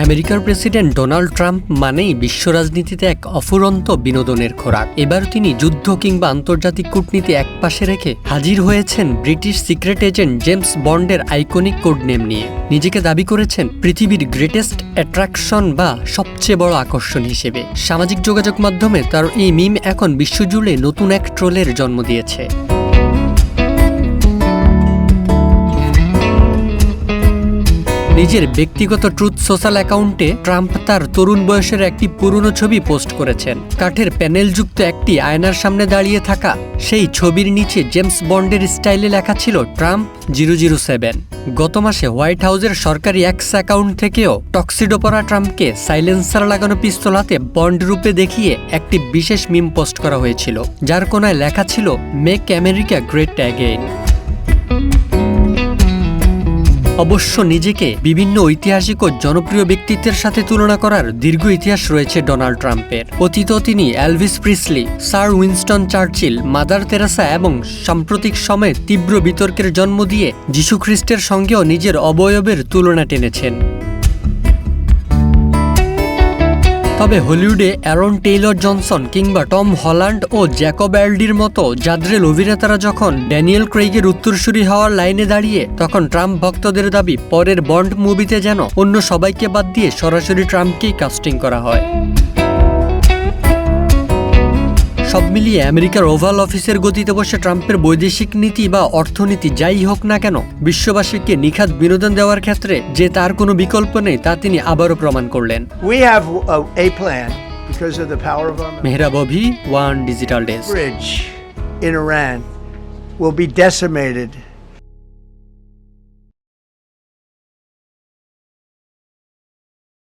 আমেরিকার president Donald Trump মানেই বিশ্ব রাজনীতিতে এক অফুরন্ত বিনোদনের খোরাক। এবার তিনি যুদ্ধ কিংবা আন্তর্জাতিক কূটনীতি একপাশে রেখে হাজির হয়েছেন ব্রিটিশ সিক্রেট এজেন্ট জেমস বন্ডের আইকনিক কোড নেম নিয়ে। নিজেকে দাবি করেছেন পৃথিবীর গ্রেটেস্ট অ্যাট্রাকশন বা সবচেয়ে বড় আকর্ষণ হিসেবে। সামাজিক যোগাযোগ মাধ্যমে তার এই মিম এখন বিশ্বজুড়ে নতুন এক ট্রোলের জন্ম দিয়েছে। নিজের ব্যক্তিগত ট্রুথ সোশ্যাল অ্যাকাউন্টে ট্রাম্প তার তরুণ বয়সের একটি পুরনো ছবি পোস্ট করেছেন। কাঠের প্যানেলযুক্ত একটি আয়নার সামনে দাঁড়িয়ে থাকা সেই ছবির নিচে জেমস বন্ডের স্টাইলে লেখা ছিল ট্রাম্প 007। গত মাসে হোয়াইট হাউসের সরকারি এক্স অ্যাকাউন্ট থেকেও টক্সিডো পরা ট্রাম্পকে সাইলেন্সার লাগানো পিস্তল হাতে বন্ড রূপে দেখিয়ে একটি বিশেষ মিম পোস্ট করা হয়েছিল, যার কোনায় লেখা ছিল মেক আমেরিকা গ্রেট অ্যাগেইন। অবশ্য নিজেকে বিভিন্ন ঐতিহাসিক ও জনপ্রিয় ব্যক্তিত্বের সাথে তুলনা করার দীর্ঘ ইতিহাস রয়েছে ডোনাল্ড ট্রাম্পের। অতীত তিনি Elvis Presley, sir Winston Churchill, mother Teresa এবং সাম্প্রতিক সময়ে তীব্র বিতর্কের জন্ম দিয়ে যীশু খ্রিস্টের সঙ্গেও নিজের অবয়বের তুলনা টেনেছেন। তবে হলিউডে অ্যারন টেইলর জনসন কিংবা টম হল্যান্ড ও জ্যাকব এলডির মতো জাদ্রেল অভিনেতারা যখন ড্যানিয়েল ক্রেইগের উত্তরসূরি হওয়ার লাইনে দাঁড়িয়ে, তখন ট্রাম্প ভক্তদের দাবি পরের বন্ড মুভিতে যেন অন্য সবাইকে বাদ দিয়ে সরাসরি ট্রাম্পকেই কাস্টিং করা হয়। সব মিলিয়ে আমেরিকার ওভাল অফিসের গতিতে বসে ট্রাম্পের বৈদেশিক নীতি বা অর্থনীতি যাই হোক না কেন, বিশ্ববাসীকে নিখাত বিনোদন দেওয়ার ক্ষেত্রে যে তার কোনো বিকল্প নেই তা তিনি আবারও প্রমাণ করলেন। Mehrab Avi, one digital desk. Bridge in Iran will be decimated